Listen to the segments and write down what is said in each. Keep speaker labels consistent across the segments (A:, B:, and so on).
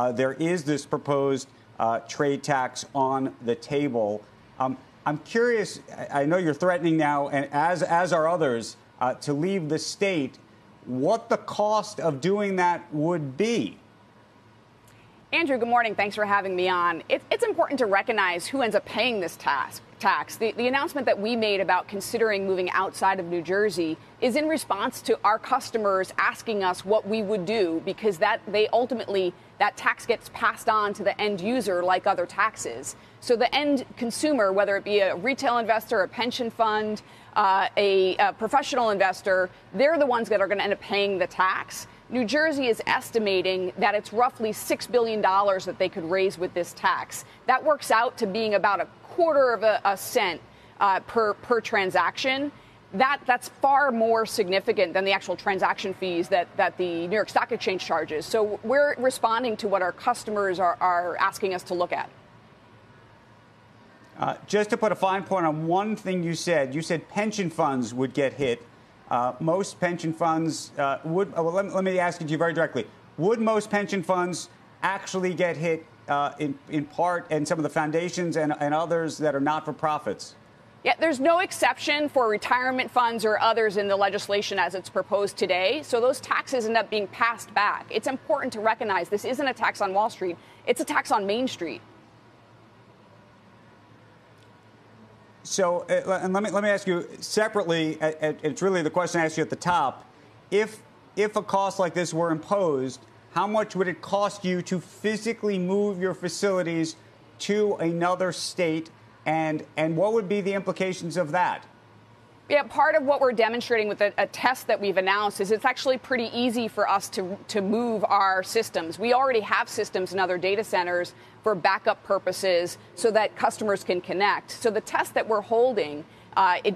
A: there is this proposed trade tax on the table. I'm curious, I know you're threatening now, and as are others, to leave the state, what the cost of doing that would be.
B: Andrew, good morning. Thanks for having me on. It's important to recognize who ends up paying this tax. The announcement that we made about considering moving outside of New Jersey is in response to our customers asking us what we would do, because that tax gets passed on to the end user like other taxes. So the end consumer, whether it be a retail investor, a pension fund, a professional investor, they're the ones that are going to end up paying the tax. New Jersey is estimating that it's roughly $6 billion that they could raise with this tax. That works out to being about a quarter of a cent per transaction. That's far more significant than the actual transaction fees that the New York Stock Exchange charges. So we're responding to what our customers are asking us to look at.
A: Just to put a fine point on one thing you said pension funds would get hit. Most pension funds would. Well, let me ask you very directly. Would most pension funds actually get hit in part, and some of the foundations and others that are not for profits?
B: Yeah, there's no exception for retirement funds or others in the legislation as it's proposed today. So those taxes end up being passed back. It's important to recognize this isn't a tax on Wall Street. It's a tax on Main Street.
A: So and let me ask you separately. It's really the question I asked you at the top. If a cost like this were imposed, how much would it cost you to physically move your facilities to another state, and what would be the implications of that?
B: Yeah, part of what we're demonstrating with a test that we've announced is it's actually pretty easy for us to move our systems. We already have systems in other data centers for backup purposes so that customers can connect. So the test that we're holding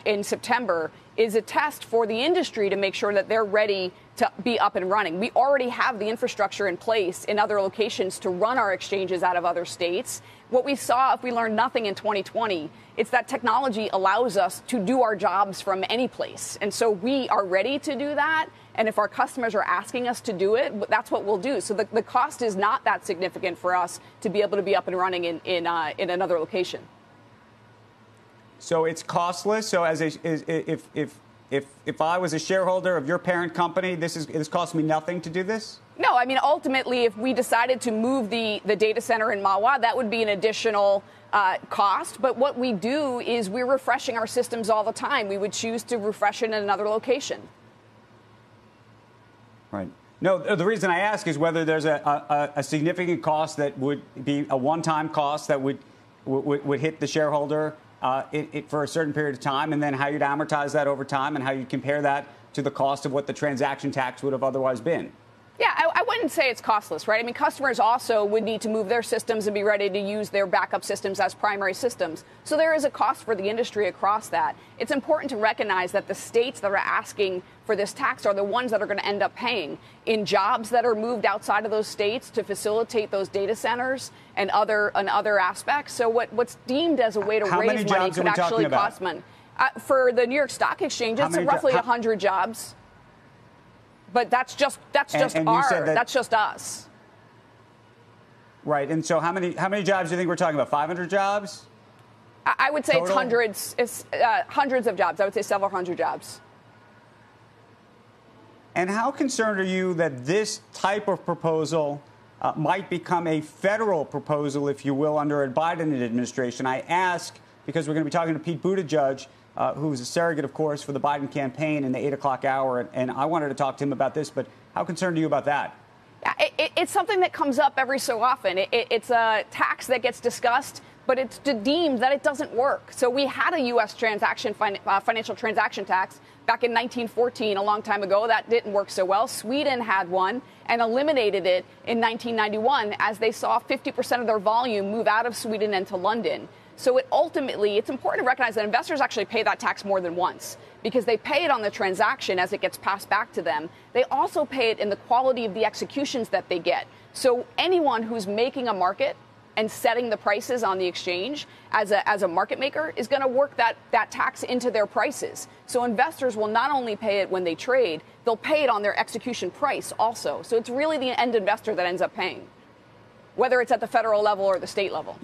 B: in September is a test for the industry to make sure that they're ready to be up and running. We already have the infrastructure in place in other locations to run our exchanges out of other states. What we saw, if we learned nothing in 2020, it's that technology allows us to do our jobs from any place. And so we are ready to do that. And if our customers are asking us to do it, that's what we'll do. So the cost is not that significant for us to be able to be up and running in another location.
A: So it's costless. So if I was a shareholder of your parent company, this cost me nothing to do this?
B: No, I mean, ultimately, if we decided to move the data center in Mahwah, that would be an additional cost. But what we do is we're refreshing our systems all the time. We would choose to refresh it in another location. Right.
A: No, the reason I ask is whether there's a significant cost that would be a one-time cost that would hit the shareholder for a certain period of time, and then how you'd amortize that over time and how you'd compare that to the cost of what the transaction tax would have otherwise been.
B: Yeah, I wouldn't say it's costless, right? I mean, customers also would need to move their systems and be ready to use their backup systems as primary systems. So there is a cost for the industry across that. It's important to recognize that the states that are asking for this tax are the ones that are going to end up paying in jobs that are moved outside of those states to facilitate those data centers and other aspects. So what's deemed as a way to raise money could actually cost money. For the New York Stock Exchange, it's roughly 100 jobs. But that's just us.
A: Right. And so how many jobs do you think we're talking about? 500 jobs?
B: I would say
A: total?
B: It's hundreds. It's hundreds of jobs. I would say several hundred jobs.
A: And how concerned are you that this type of proposal might become a federal proposal, if you will, under a Biden administration? I ask because we're going to be talking to Pete Buttigieg, who is a surrogate, of course, for the Biden campaign in the 8 o'clock hour. And I wanted to talk to him about this. But how concerned are you about that?
B: It's something that comes up every so often. It's a tax that gets discussed, but it's deemed that it doesn't work. So we had a U.S. financial transaction tax back in 1914, a long time ago. That didn't work so well. Sweden had one and eliminated it in 1991 as they saw 50% of their volume move out of Sweden and to London. So it's important to recognize that investors actually pay that tax more than once because they pay it on the transaction as it gets passed back to them. They also pay it in the quality of the executions that they get. So anyone who's making a market and setting the prices on the exchange as a market maker is going to work that tax into their prices. So investors will not only pay it when they trade, they'll pay it on their execution price also. So it's really the end investor that ends up paying. whether it's at the federal level or the state level?